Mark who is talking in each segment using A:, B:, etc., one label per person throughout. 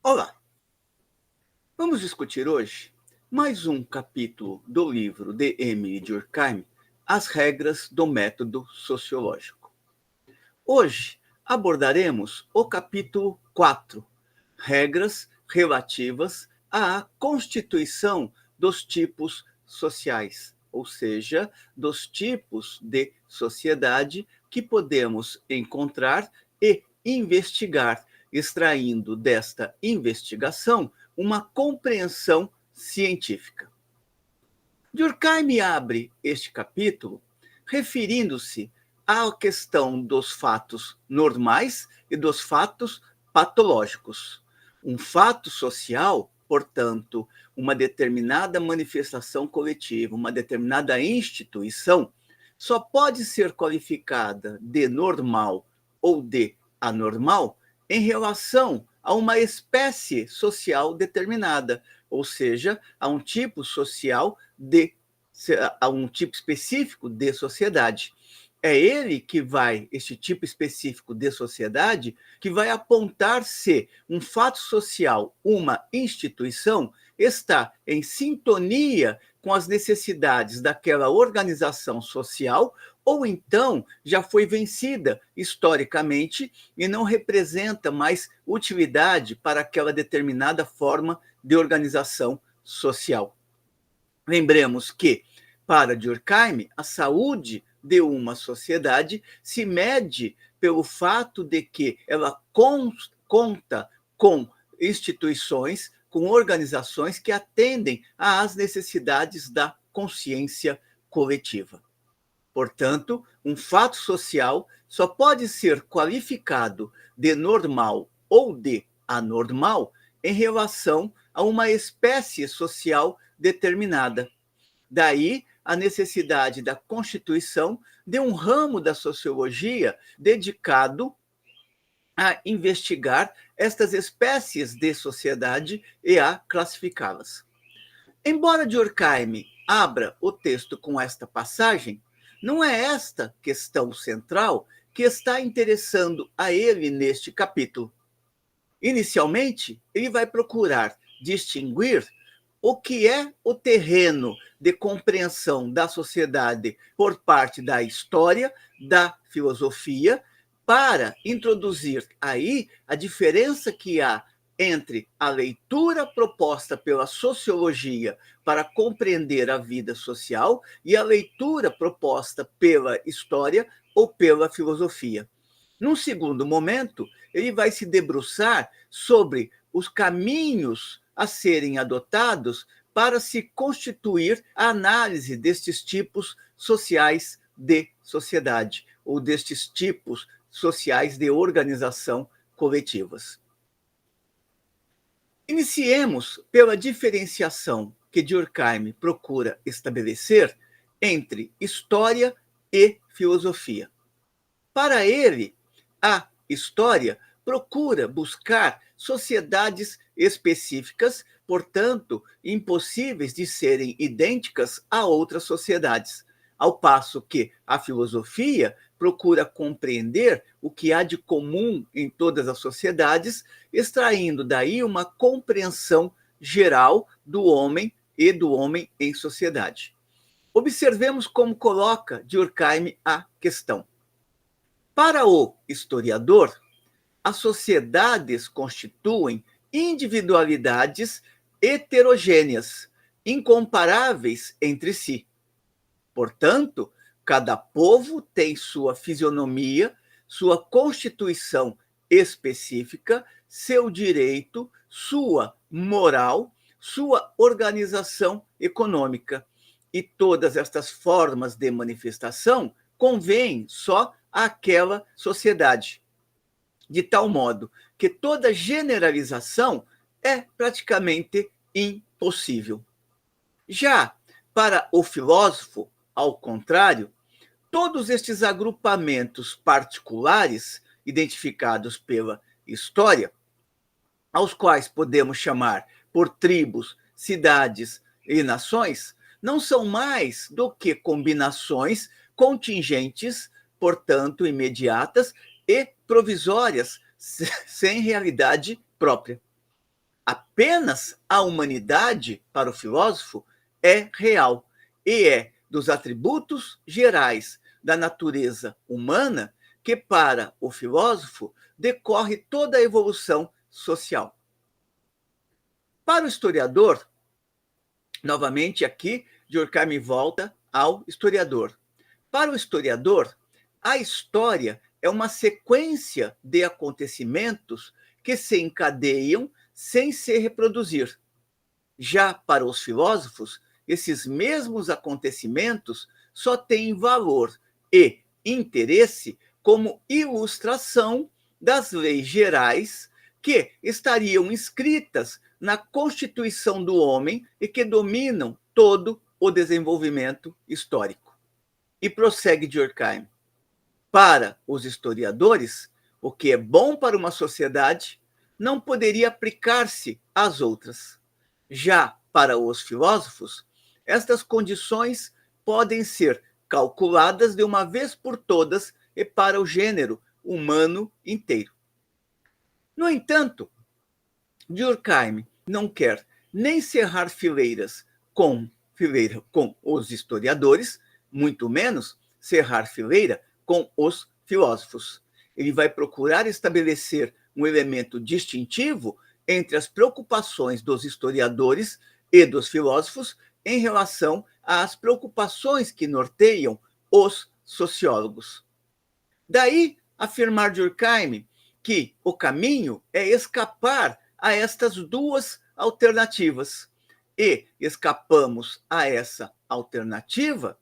A: Olá, vamos discutir hoje mais um capítulo do livro de Emile Durkheim, As Regras do Método Sociológico. Hoje abordaremos o capítulo 4, Regras relativas à constituição dos tipos sociais, ou seja, dos tipos de sociedade que podemos encontrar e investigar, extraindo desta investigação uma compreensão científica. Durkheim abre este capítulo referindo-se à questão dos fatos normais e dos fatos patológicos. Um fato social, portanto, uma determinada manifestação coletiva, uma determinada instituição, só pode ser qualificada de normal ou de anormal em relação a uma espécie social determinada, ou seja, a um tipo social a um tipo específico de sociedade. É ele que vai, este tipo específico de sociedade, que vai apontar se um fato social, uma instituição, está em sintonia com as necessidades daquela organização social, ou então já foi vencida historicamente e não representa mais utilidade para aquela determinada forma de organização social. Lembremos que, para Durkheim, a saúde de uma sociedade se mede pelo fato de que ela conta com instituições, com organizações que atendem às necessidades da consciência coletiva. Portanto, um fato social só pode ser qualificado de normal ou de anormal em relação a uma espécie social determinada. Daí a necessidade da constituição de um ramo da sociologia dedicado a investigar estas espécies de sociedade e a classificá-las. Embora Durkheim abra o texto com esta passagem, não é esta questão central que está interessando a ele neste capítulo. Inicialmente, ele vai procurar distinguir o que é o terreno de compreensão da sociedade por parte da história, da filosofia, para introduzir aí a diferença que há entre a leitura proposta pela sociologia para compreender a vida social e a leitura proposta pela história ou pela filosofia. Num segundo momento, ele vai se debruçar sobre os caminhos a serem adotados para se constituir a análise destes tipos sociais de sociedade, ou destes tipos sociais de organização coletivas. Iniciemos pela diferenciação que Durkheim procura estabelecer entre história e filosofia. Para ele, a história procura buscar sociedades específicas, portanto, impossíveis de serem idênticas a outras sociedades, ao passo que a filosofia procura compreender o que há de comum em todas as sociedades, extraindo daí uma compreensão geral do homem e do homem em sociedade. Observemos como coloca Durkheim a questão. Para o historiador, as sociedades constituem individualidades heterogêneas, incomparáveis entre si. Portanto, cada povo tem sua fisionomia, sua constituição específica, seu direito, sua moral, sua organização econômica. E todas estas formas de manifestação convêm só àquela sociedade, de tal modo que toda generalização é praticamente impossível. Já para o filósofo, ao contrário, todos estes agrupamentos particulares identificados pela história, aos quais podemos chamar por tribos, cidades e nações, não são mais do que combinações contingentes, portanto, imediatas e provisórias, sem realidade própria. apenas a humanidade, para o filósofo, é real e é dos atributos gerais da natureza humana que, para o filósofo, decorre toda a evolução social. Para o historiador, novamente aqui, Durkheim volta ao historiador. Para o historiador, a história é uma sequência de acontecimentos que se encadeiam sem se reproduzir. Já para os filósofos, esses mesmos acontecimentos só têm valor e interesse como ilustração das leis gerais que estariam inscritas na constituição do homem e que dominam todo o desenvolvimento histórico. E prossegue Durkheim. Para os historiadores, o que é bom para uma sociedade não poderia aplicar-se às outras. Já para os filósofos, estas condições podem ser calculadas de uma vez por todas e para o gênero humano inteiro. No entanto, Durkheim não quer nem cerrar fileira com os historiadores, muito menos cerrar fileira com os filósofos. Ele vai procurar estabelecer um elemento distintivo entre as preocupações dos historiadores e dos filósofos em relação às preocupações que norteiam os sociólogos. Daí afirmar Durkheim que o caminho é escapar a estas duas alternativas. E escapamos a essa alternativa,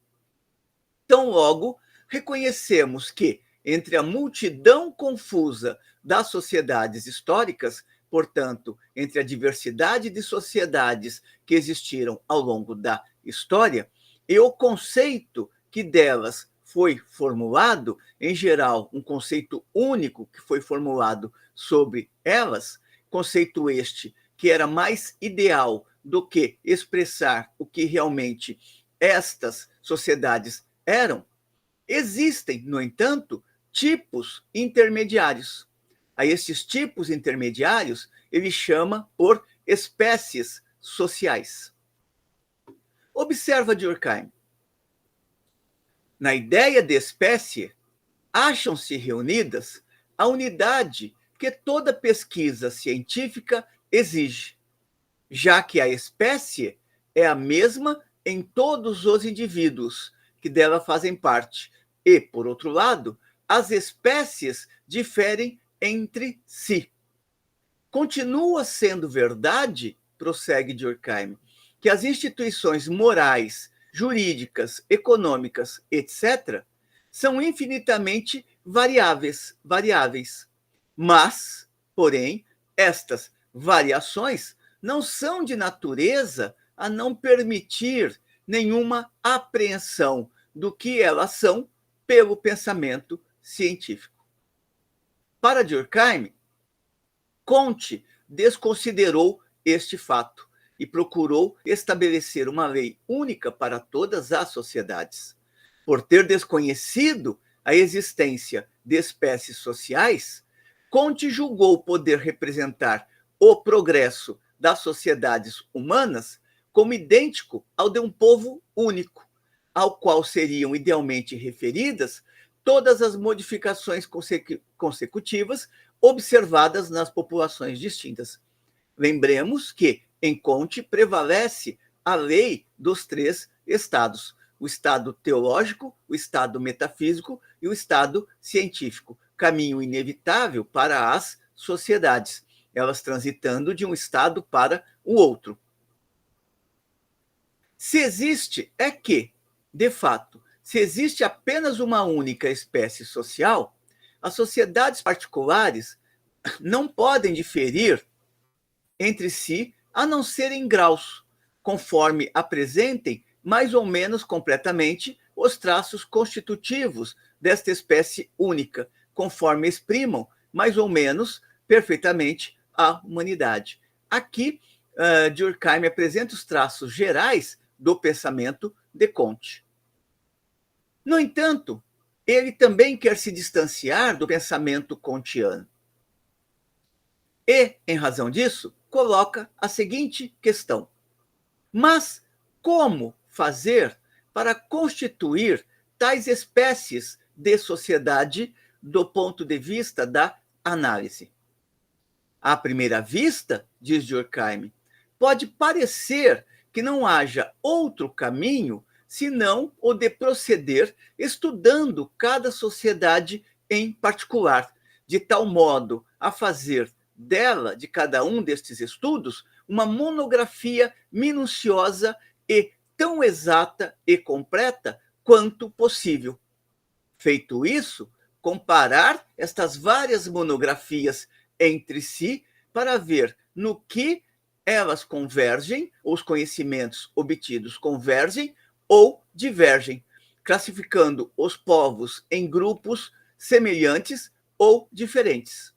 A: tão logo reconhecemos que, entre a multidão confusa das sociedades históricas, portanto, entre a diversidade de sociedades que existiram ao longo da história, e o conceito que delas foi formulado, em geral, um conceito único que foi formulado sobre elas, conceito este que era mais ideal do que expressar o que realmente estas sociedades eram, existem, no entanto, tipos intermediários. A estes tipos intermediários ele chama por espécies sociais. Observa Durkheim. Na ideia de espécie, acham-se reunidas a unidade que toda pesquisa científica exige, já que a espécie é a mesma em todos os indivíduos que dela fazem parte. E, por outro lado, as espécies diferem entre si. Continua sendo verdade, prossegue Durkheim, que as instituições morais, jurídicas, econômicas, etc., são infinitamente variáveis. Mas, porém, estas variações não são de natureza a não permitir nenhuma apreensão do que elas são pelo pensamento científico. Para Durkheim, Comte desconsiderou este fato e procurou estabelecer uma lei única para todas as sociedades. Por ter desconhecido a existência de espécies sociais, Comte julgou poder representar o progresso das sociedades humanas como idêntico ao de um povo único, ao qual seriam idealmente referidas todas as modificações consecutivas observadas nas populações distintas. Lembremos que, em Comte, prevalece a lei dos três estados: o estado teológico, o estado metafísico e o estado científico, caminho inevitável para as sociedades, elas transitando de um estado para o outro. Se existe, é que, de fato, se existe apenas uma única espécie social, as sociedades particulares não podem diferir entre si, a não ser em graus, conforme apresentem mais ou menos completamente os traços constitutivos desta espécie única, conforme exprimam mais ou menos perfeitamente a humanidade. Aqui, Durkheim apresenta os traços gerais do pensamento de Comte. No entanto, ele também quer se distanciar do pensamento kantiano. E, em razão disso, coloca a seguinte questão: mas como fazer para constituir tais espécies de sociedade do ponto de vista da análise? À primeira vista, diz Durkheim, pode parecer que não haja outro caminho senão o de proceder estudando cada sociedade em particular, de tal modo a fazer dela, de cada um destes estudos, uma monografia minuciosa e tão exata e completa quanto possível. Feito isso, comparar estas várias monografias entre si para ver no que elas convergem, os conhecimentos obtidos convergem ou divergem, classificando os povos em grupos semelhantes ou diferentes.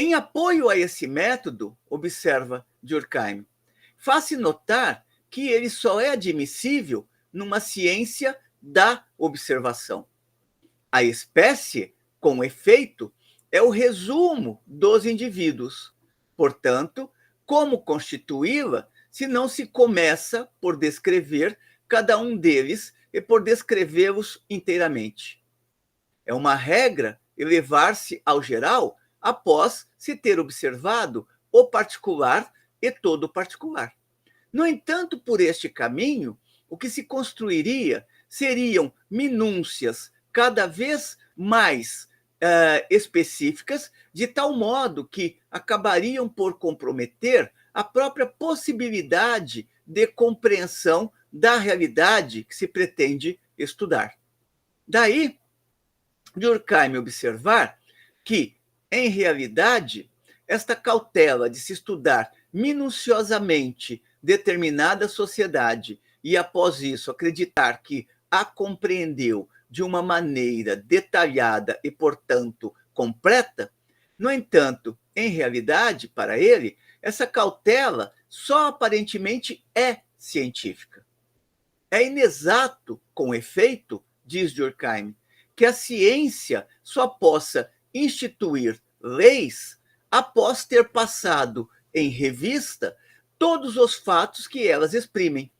A: Em apoio a esse método, observa Durkheim, faz-se notar que ele só é admissível numa ciência da observação. A espécie, com efeito, é o resumo dos indivíduos. Portanto, como constituí-la se não se começa por descrever cada um deles e por descrevê-los inteiramente? É uma regra elevar-se ao geral após se ter observado o particular e todo o particular. No entanto, por este caminho, o que se construiria seriam minúcias cada vez mais específicas, de tal modo que acabariam por comprometer a própria possibilidade de compreensão da realidade que se pretende estudar. Daí, Durkheim observar que, em realidade, esta cautela de se estudar minuciosamente determinada sociedade e, após isso, acreditar que a compreendeu de uma maneira detalhada e, portanto, completa, no entanto, em realidade, para ele, essa cautela só aparentemente é científica. É inexato, com efeito, diz Durkheim, que a ciência só possa instituir leis após ter passado em revista todos os fatos que elas exprimem,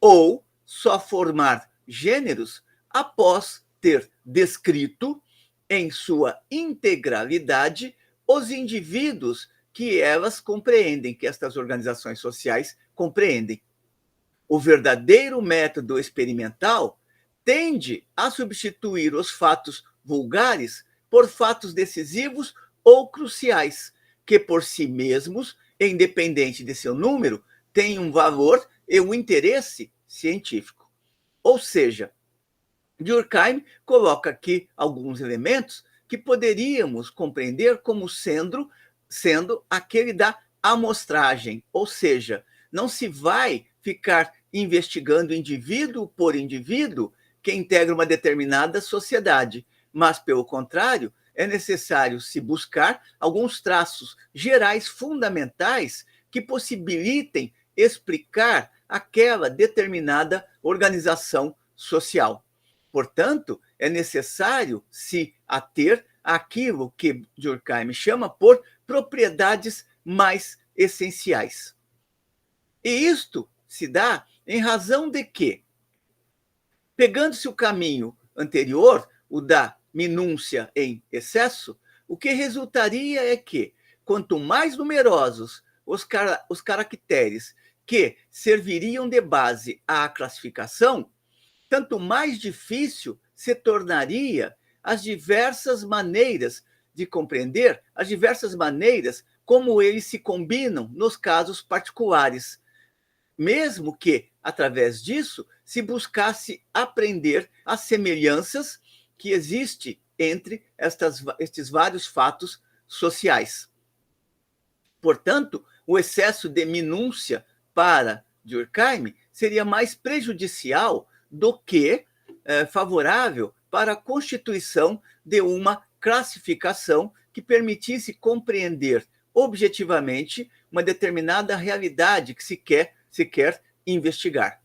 A: ou só formar gêneros após ter descrito em sua integralidade os indivíduos que elas compreendem, que estas organizações sociais compreendem. O verdadeiro método experimental tende a substituir os fatos vulgares por fatos decisivos ou cruciais, que por si mesmos, independente de seu número, têm um valor e um interesse científico. Ou seja, Durkheim coloca aqui alguns elementos que poderíamos compreender como sendo aquele da amostragem, ou seja, não se vai ficar investigando indivíduo por indivíduo que integra uma determinada sociedade, mas, pelo contrário, é necessário se buscar alguns traços gerais fundamentais que possibilitem explicar aquela determinada organização social. Portanto, é necessário se ater àquilo que Durkheim chama por propriedades mais essenciais. E isto se dá em razão de que, pegando-se o caminho anterior, o da minúcia em excesso, o que resultaria é que, quanto mais numerosos os caracteres que serviriam de base à classificação, tanto mais difícil se tornaria as diversas maneiras de compreender, as diversas maneiras como eles se combinam nos casos particulares, mesmo que, através disso, se buscasse aprender as semelhanças que existem entre estes vários fatos sociais. Portanto, o excesso de minúcia para Durkheim seria mais prejudicial do que favorável para a constituição de uma classificação que permitisse compreender objetivamente uma determinada realidade que se quer investigar.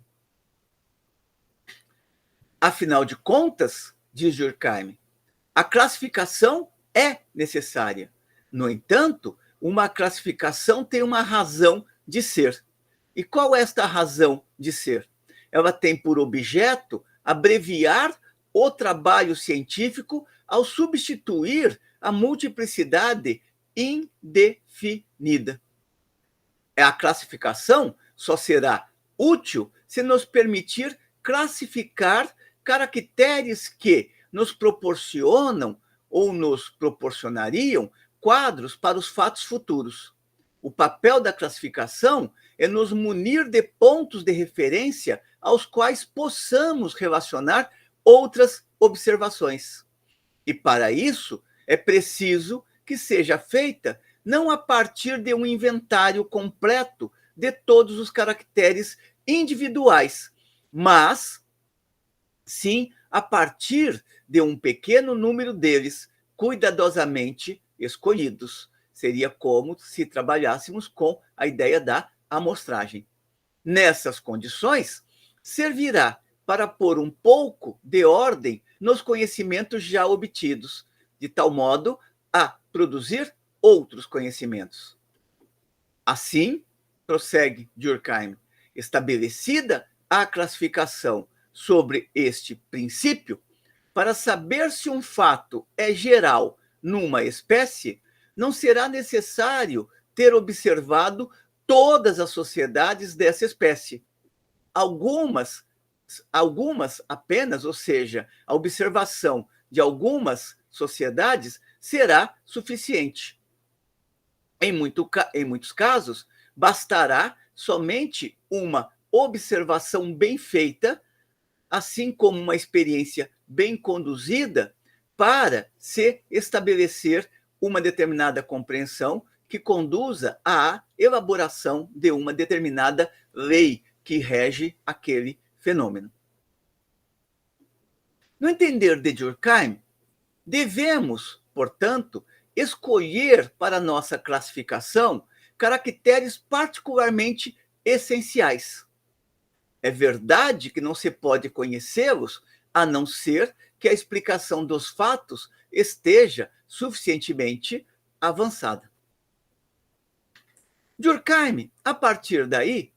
A: Afinal de contas, diz Durkheim, a classificação é necessária. No entanto, uma classificação tem uma razão de ser. E qual é esta razão de ser? Ela tem por objeto abreviar o trabalho científico ao substituir a multiplicidade indefinida. A classificação só será útil se nos permitir classificar caracteres que nos proporcionam ou nos proporcionariam quadros para os fatos futuros. O papel da classificação é nos munir de pontos de referência aos quais possamos relacionar outras observações. E para isso é preciso que seja feita não a partir de um inventário completo de todos os caracteres individuais, mas sim a partir de um pequeno número deles, cuidadosamente escolhidos. Seria como se trabalhássemos com a ideia da amostragem. Nessas condições, servirá para pôr um pouco de ordem nos conhecimentos já obtidos, de tal modo a produzir outros conhecimentos. Assim, prossegue Durkheim, estabelecida a classificação sobre este princípio, para saber se um fato é geral numa espécie, não será necessário ter observado todas as sociedades dessa espécie. Algumas apenas, ou seja, a observação de algumas sociedades será suficiente. Em muitos casos, bastará somente uma observação bem feita, assim como uma experiência bem conduzida, para se estabelecer uma determinada compreensão que conduza à elaboração de uma determinada lei que rege aquele fenômeno. No entender de Durkheim, devemos, portanto, escolher para nossa classificação caracteres particularmente essenciais. É verdade que não se pode conhecê-los a não ser que a explicação dos fatos esteja suficientemente avançada. Durkheim, a partir daí,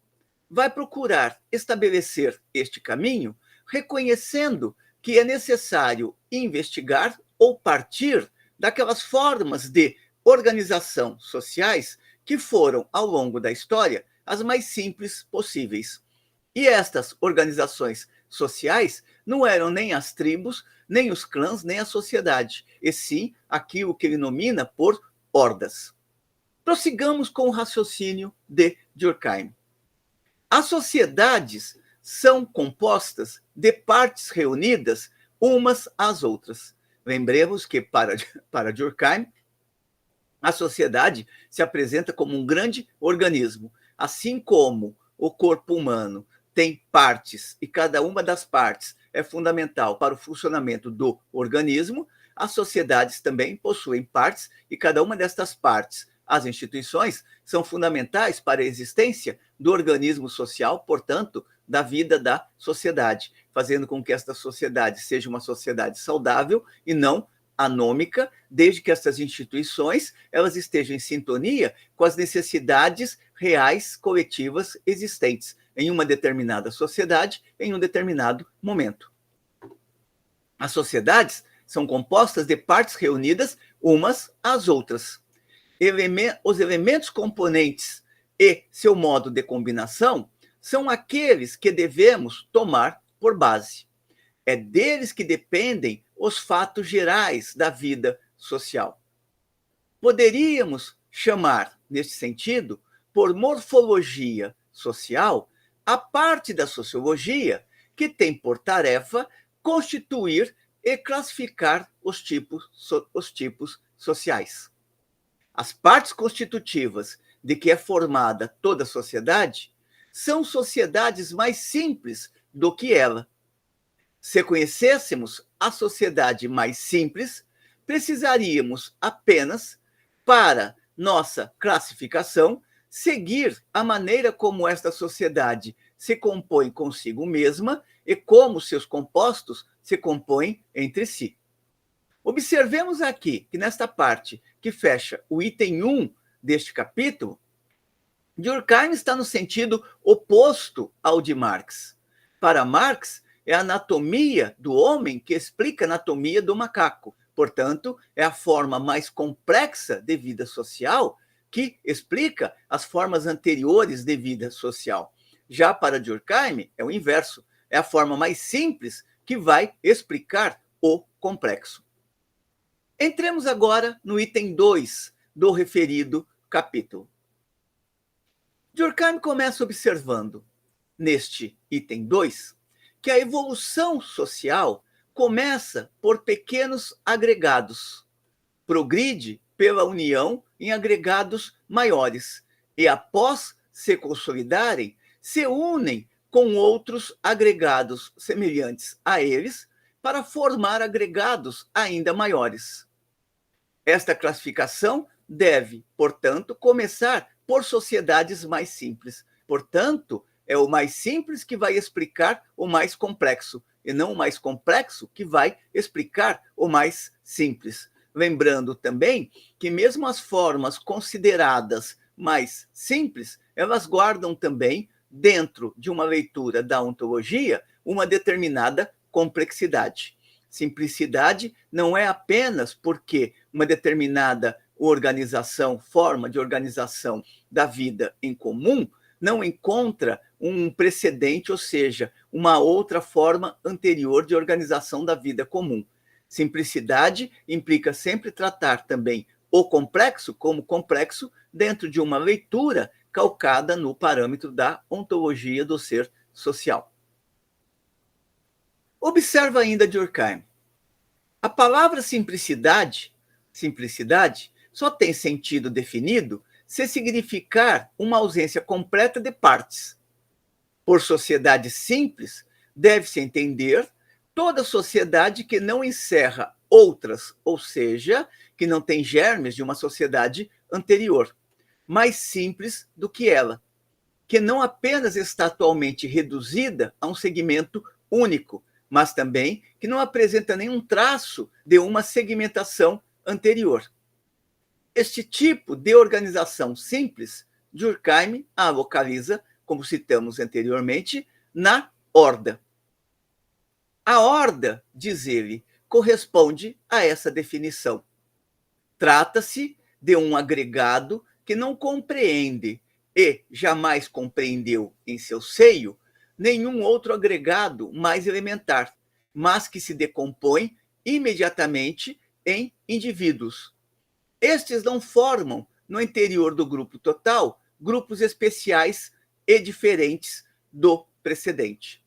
A: vai procurar estabelecer este caminho, reconhecendo que é necessário investigar ou partir daquelas formas de organização sociais que foram, ao longo da história, as mais simples possíveis. E estas organizações sociais não eram nem as tribos, nem os clãs, nem a sociedade, e sim aquilo que ele nomina por hordas. Prossigamos com o raciocínio de Durkheim. As sociedades são compostas de partes reunidas umas às outras. Lembremos que, para Durkheim, a sociedade se apresenta como um grande organismo. Assim como o corpo humano tem partes e cada uma das partes é fundamental para o funcionamento do organismo, as sociedades também possuem partes e cada uma destas partes, as instituições, são fundamentais para a existência do organismo social, portanto, da vida da sociedade, fazendo com que esta sociedade seja uma sociedade saudável e não anômica, desde que essas instituições elas estejam em sintonia com as necessidades reais coletivas existentes em uma determinada sociedade, em um determinado momento. As sociedades são compostas de partes reunidas umas às outras. Os elementos componentes e seu modo de combinação são aqueles que devemos tomar por base. É deles que dependem os fatos gerais da vida social. Poderíamos chamar, neste sentido, por morfologia social, a parte da sociologia que tem por tarefa constituir e classificar os tipos sociais. As partes constitutivas de que é formada toda a sociedade são sociedades mais simples do que ela. Se conhecêssemos a sociedade mais simples, precisaríamos apenas, para nossa classificação, seguir a maneira como esta sociedade se compõe consigo mesma e como seus compostos se compõem entre si. Observemos aqui que nesta parte que fecha o item 1 deste capítulo, Durkheim está no sentido oposto ao de Marx. Para Marx, é a anatomia do homem que explica a anatomia do macaco. Portanto, é a forma mais complexa de vida social que explica as formas anteriores de vida social. Já para Durkheim, é o inverso. É a forma mais simples que vai explicar o complexo. Entremos agora no item 2 do referido capítulo. Durkheim começa observando, neste item 2, que a evolução social começa por pequenos agregados, progride pela união em agregados maiores e, após se consolidarem, se unem com outros agregados semelhantes a eles para formar agregados ainda maiores. Esta classificação deve, portanto, começar por sociedades mais simples. Portanto, é o mais simples que vai explicar o mais complexo, e não o mais complexo que vai explicar o mais simples. Lembrando também que mesmo as formas consideradas mais simples, elas guardam também, dentro de uma leitura da ontologia, uma determinada complexidade. Simplicidade não é apenas porque uma determinada organização, forma de organização da vida em comum, não encontra um precedente, ou seja, uma outra forma anterior de organização da vida comum. Simplicidade implica sempre tratar também o complexo como complexo dentro de uma leitura calcada no parâmetro da ontologia do ser social. Observa ainda Durkheim. A palavra simplicidade só tem sentido definido se significar uma ausência completa de partes. Por sociedade simples, deve-se entender toda sociedade que não encerra outras, ou seja, que não tem germes de uma sociedade anterior, mais simples do que ela, que não apenas está atualmente reduzida a um segmento único, mas também que não apresenta nenhum traço de uma segmentação anterior. Este tipo de organização simples, Durkheim a localiza, como citamos anteriormente, na horda. A horda, diz ele, corresponde a essa definição. Trata-se de um agregado que não compreende e jamais compreendeu em seu seio nenhum outro agregado mais elementar, mas que se decompõe imediatamente em indivíduos. Estes não formam, no interior do grupo total, grupos especiais e diferentes do precedente.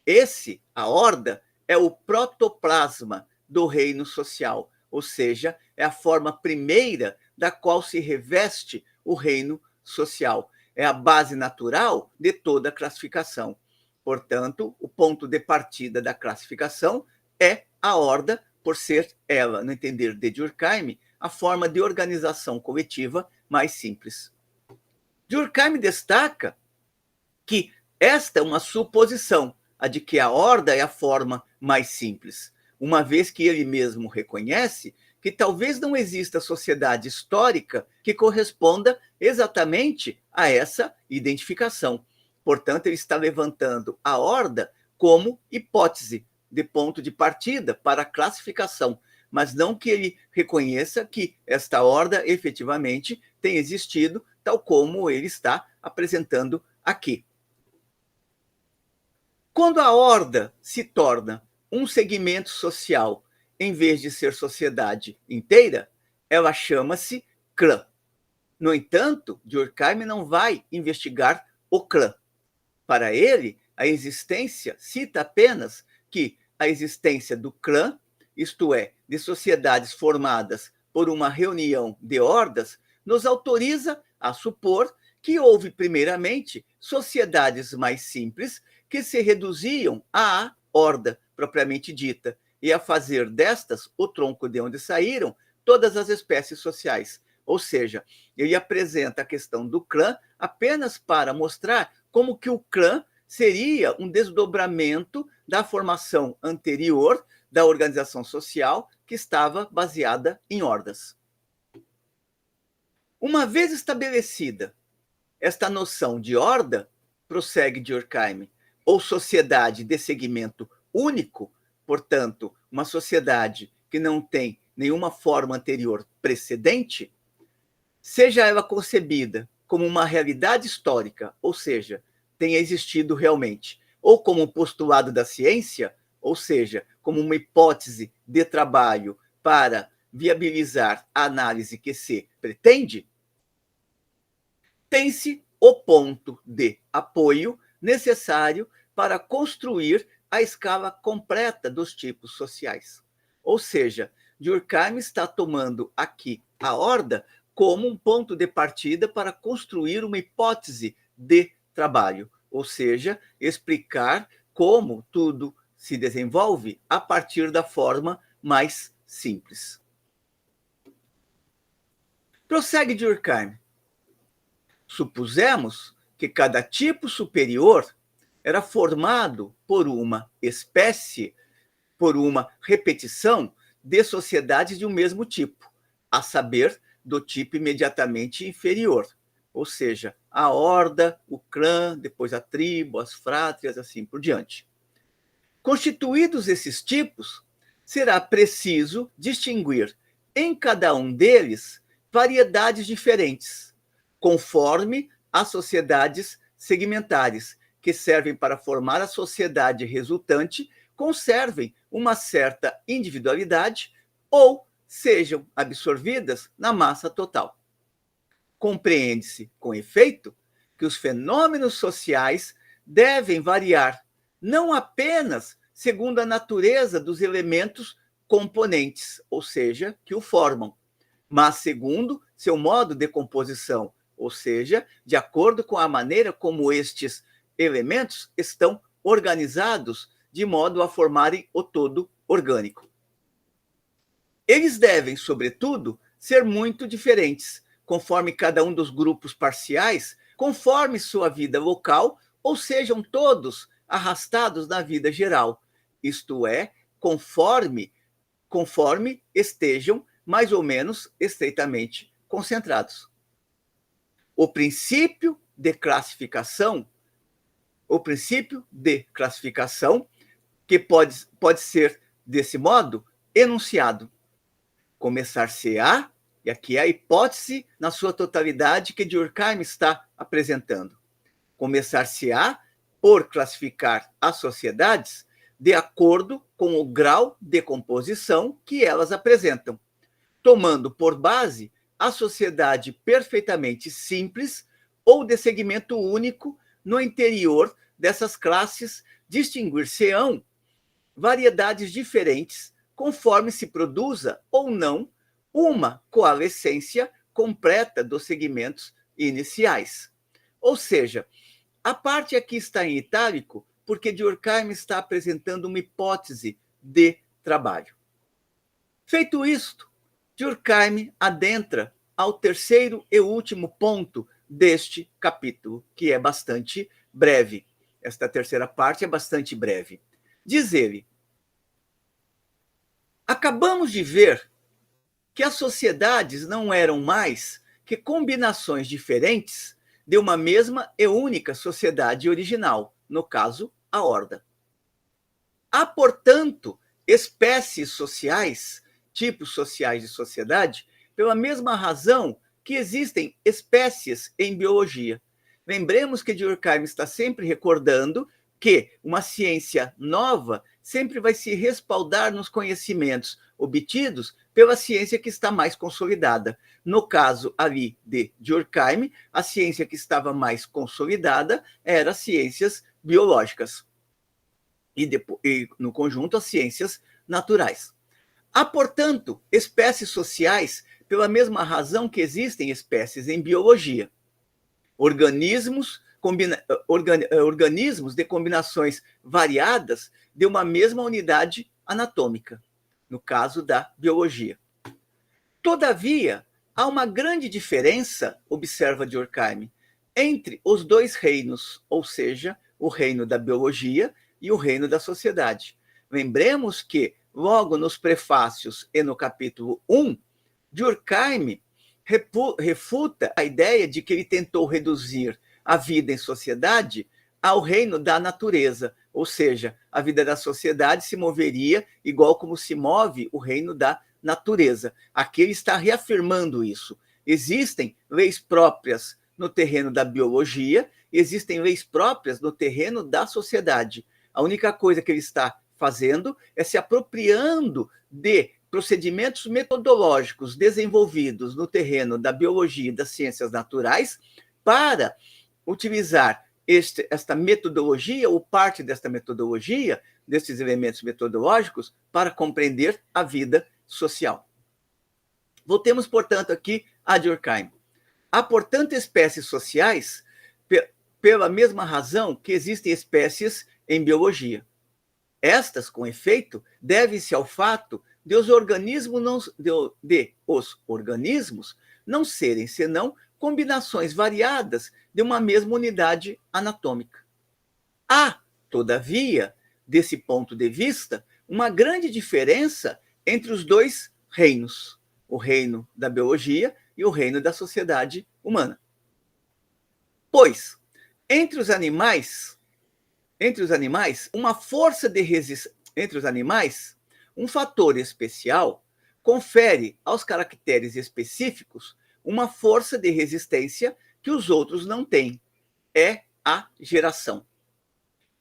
A: Esse, a horda, é o protoplasma do reino social, ou seja, é a forma primeira da qual se reveste o reino social. É a base natural de toda a classificação. Portanto, o ponto de partida da classificação é a horda, por ser ela, no entender de Durkheim, a forma de organização coletiva mais simples. Durkheim destaca que esta é uma suposição, a de que a horda é a forma mais simples, uma vez que ele mesmo reconhece que talvez não exista sociedade histórica que corresponda exatamente a essa identificação. Portanto, ele está levantando a horda como hipótese de ponto de partida para a classificação, mas não que ele reconheça que esta horda efetivamente tem existido, tal como ele está apresentando aqui. Quando a horda se torna um segmento social, em vez de ser sociedade inteira, ela chama-se clã. No entanto, Durkheim não vai investigar o clã. Para ele, a existência cita apenas que a existência do clã, isto é, de sociedades formadas por uma reunião de hordas, nos autoriza a supor que houve, primeiramente, sociedades mais simples que se reduziam à horda propriamente dita e a fazer destas o tronco de onde saíram todas as espécies sociais. Ou seja, ele apresenta a questão do clã apenas para mostrar como que o clã seria um desdobramento da formação anterior da organização social que estava baseada em hordas. Uma vez estabelecida esta noção de horda, prossegue Durkheim, ou sociedade de segmento único, portanto, uma sociedade que não tem nenhuma forma anterior precedente, seja ela concebida como uma realidade histórica, ou seja, tenha existido realmente, ou como um postulado da ciência, ou seja, como uma hipótese de trabalho para viabilizar a análise que se pretende, tem-se o ponto de apoio necessário para construir a escala completa dos tipos sociais. Ou seja, Durkheim está tomando aqui a horda como um ponto de partida para construir uma hipótese de trabalho, ou seja, explicar como tudo se desenvolve a partir da forma mais simples. Prossegue Durkheim. Supusemos que cada tipo superior era formado por uma espécie, por uma repetição de sociedades de um mesmo tipo, a saber, do tipo imediatamente inferior, ou seja, a horda, o clã, depois a tribo, as frátrias, assim por diante. Constituídos esses tipos, será preciso distinguir em cada um deles variedades diferentes, conforme as sociedades segmentares, que servem para formar a sociedade resultante, conservem uma certa individualidade ou sejam absorvidas na massa total. Compreende-se, com efeito, que os fenômenos sociais devem variar não apenas segundo a natureza dos elementos componentes, ou seja, que o formam, mas segundo seu modo de composição, ou seja, de acordo com a maneira como estes elementos estão organizados de modo a formarem o todo orgânico. Eles devem, sobretudo, ser muito diferentes, conforme cada um dos grupos parciais, conforme sua vida local, ou sejam todos arrastados na vida geral, isto é, conforme estejam mais ou menos estreitamente concentrados. O princípio de classificação, que pode ser, desse modo, enunciado. Começar-se-á, e aqui é a hipótese na sua totalidade que Durkheim está apresentando. Começar-se-á por classificar as sociedades de acordo com o grau de composição que elas apresentam, tomando por base a sociedade perfeitamente simples ou de segmento único. No interior dessas classes, distinguir-se-ão variedades diferentes, conforme se produza ou não uma coalescência completa dos segmentos iniciais. Ou seja, a parte aqui está em itálico porque Durkheim está apresentando uma hipótese de trabalho. Feito isto, Durkheim adentra ao terceiro e último ponto deste capítulo, que é bastante breve. Esta terceira parte é bastante breve. Diz ele: acabamos de ver que as sociedades não eram mais que combinações diferentes de uma mesma e única sociedade original, no caso, a horda. Há, portanto, espécies sociais, tipos sociais de sociedade, pela mesma razão que existem espécies em biologia. Lembremos que Durkheim está sempre recordando que uma ciência nova sempre vai se respaldar nos conhecimentos obtidos pela ciência que está mais consolidada. No caso ali de Durkheim, a ciência que estava mais consolidada era as ciências biológicas e no conjunto, as ciências naturais. Há, portanto, espécies sociais pela mesma razão que existem espécies em biologia. Organismos de combinações variadas de uma mesma unidade anatômica, no caso da biologia. Todavia, há uma grande diferença, observa Durkheim, entre os dois reinos, ou seja, o reino da biologia e o reino da sociedade. Lembremos que, logo nos prefácios e no capítulo 1, Durkheim refuta a ideia de que ele tentou reduzir a vida em sociedade ao reino da natureza, ou seja, a vida da sociedade se moveria igual como se move o reino da natureza. Aqui ele está reafirmando isso. Existem leis próprias no terreno da biologia, existem leis próprias no terreno da sociedade. A única coisa que ele está fazendo é se apropriando de procedimentos metodológicos desenvolvidos no terreno da biologia e das ciências naturais para utilizar esta metodologia ou parte desta metodologia, desses elementos metodológicos, para compreender a vida social. Voltemos, portanto, aqui a Durkheim. Há, portanto, espécies sociais pela mesma razão que existem espécies em biologia. Estas, com efeito, devem-se ao fato de os organismos não serem senão combinações variadas de uma mesma unidade anatômica. Há, todavia, desse ponto de vista, uma grande diferença entre os dois reinos, o reino da biologia e o reino da sociedade humana. Pois, entre os animais, uma força de resistência, um fator especial confere aos caracteres específicos uma força de resistência que os outros não têm. É a geração.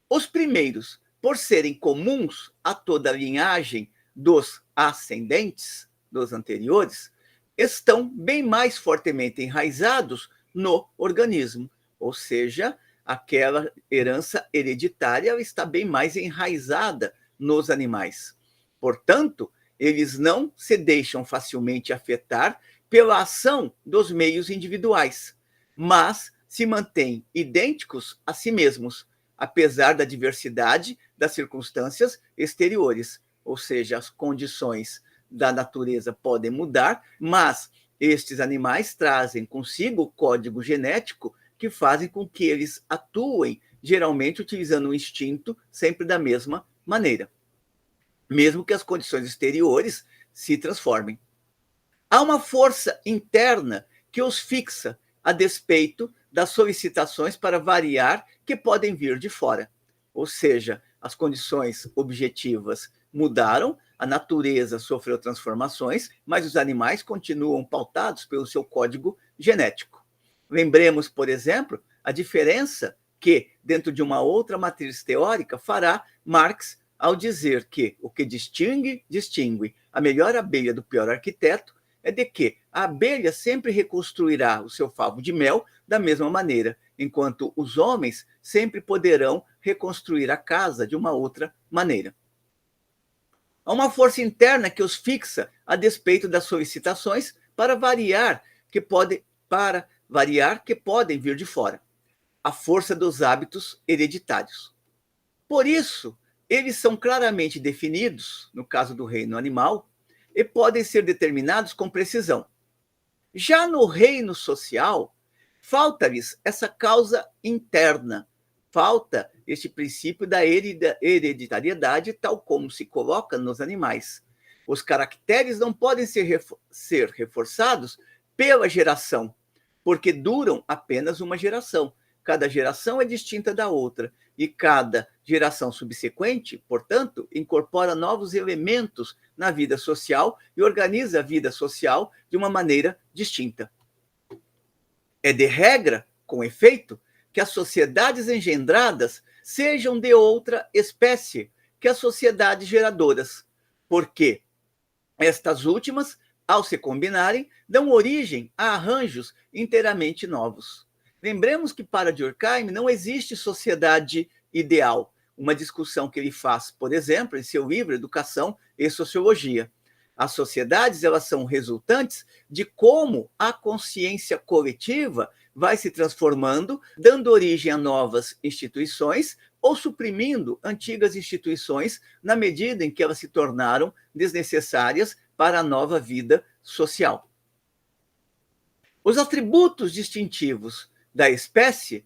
A: Os primeiros, por serem comuns a toda a linhagem dos ascendentes, dos anteriores, estão bem mais fortemente enraizados no organismo, ou seja, aquela herança hereditária está bem mais enraizada nos animais. Portanto, eles não se deixam facilmente afetar pela ação dos meios individuais, mas se mantêm idênticos a si mesmos, apesar da diversidade das circunstâncias exteriores, ou seja, as condições da natureza podem mudar, mas estes animais trazem consigo o código genético que fazem com que eles atuem, geralmente utilizando o instinto, sempre da mesma maneira, mesmo que as condições exteriores se transformem. Há uma força interna que os fixa, a despeito das solicitações para variar que podem vir de fora. Ou seja, as condições objetivas mudaram, a natureza sofreu transformações, mas os animais continuam pautados pelo seu código genético. Lembremos, por exemplo, a diferença que, dentro de uma outra matriz teórica, fará Marx ao dizer que o que distingue a melhor abelha do pior arquiteto é de que a abelha sempre reconstruirá o seu favo de mel da mesma maneira, enquanto os homens sempre poderão reconstruir a casa de uma outra maneira. Há uma força interna que os fixa a despeito das solicitações para variar que podem vir de fora. A força dos hábitos hereditários. Por isso, eles são claramente definidos, no caso do reino animal, e podem ser determinados com precisão. Já no reino social, falta-lhes essa causa interna, falta este princípio da hereditariedade, tal como se coloca nos animais. Os caracteres não podem ser reforçados pela geração, porque duram apenas uma geração. Cada geração é distinta da outra, e cada geração subsequente, portanto, incorpora novos elementos na vida social e organiza a vida social de uma maneira distinta. É de regra, com efeito, que as sociedades engendradas sejam de outra espécie que as sociedades geradoras, porque estas últimas, ao se combinarem, dão origem a arranjos inteiramente novos. Lembremos que para Durkheim não existe sociedade ideal, uma discussão que ele faz, por exemplo, em seu livro Educação e Sociologia. As sociedades, elas são resultantes de como a consciência coletiva vai se transformando, dando origem a novas instituições ou suprimindo antigas instituições na medida em que elas se tornaram desnecessárias para a nova vida social. Os atributos distintivos da espécie,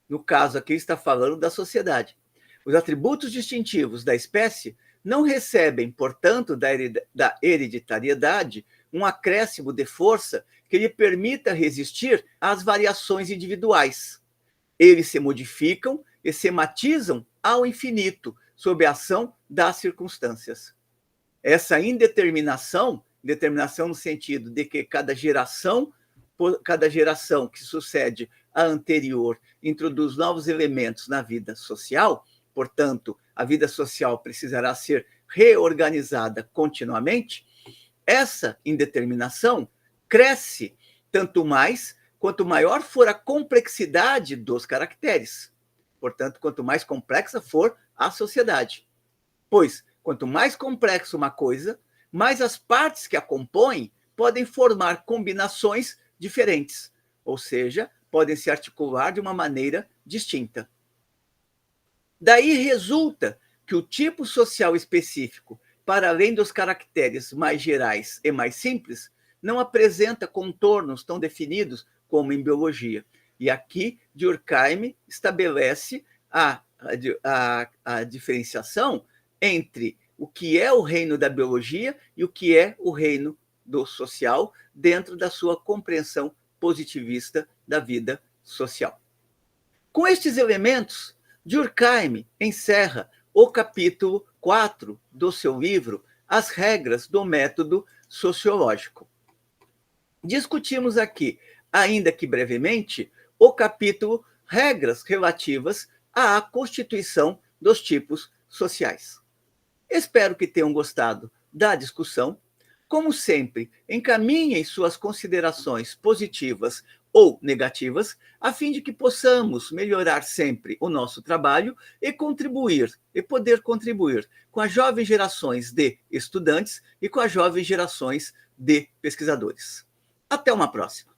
A: no caso aqui está falando da sociedade, os atributos distintivos da espécie não recebem, portanto, da hereditariedade um acréscimo de força que lhe permita resistir às variações individuais. Eles se modificam e se matizam ao infinito, sob a ação das circunstâncias. Essa indeterminação, determinação no sentido de que cada geração que sucede à anterior introduz novos elementos na vida social, portanto, a vida social precisará ser reorganizada continuamente, essa indeterminação cresce tanto mais quanto maior for a complexidade dos caracteres. Portanto, quanto mais complexa for a sociedade. Pois, quanto mais complexa uma coisa, mais as partes que a compõem podem formar combinações diferentes, ou seja, podem se articular de uma maneira distinta. Daí resulta que o tipo social específico, para além dos caracteres mais gerais e mais simples, não apresenta contornos tão definidos como em biologia. E aqui Durkheim estabelece a diferenciação entre o que é o reino da biologia e o que é o reino do social, dentro da sua compreensão positivista da vida social. Com estes elementos, Durkheim encerra o capítulo 4 do seu livro As Regras do Método Sociológico. Discutimos aqui, ainda que brevemente, o capítulo Regras relativas à constituição dos tipos sociais. Espero que tenham gostado da discussão. Como sempre, encaminhem suas considerações positivas ou negativas, a fim de que possamos melhorar sempre o nosso trabalho e poder contribuir com as jovens gerações de estudantes e com as jovens gerações de pesquisadores. Até uma próxima.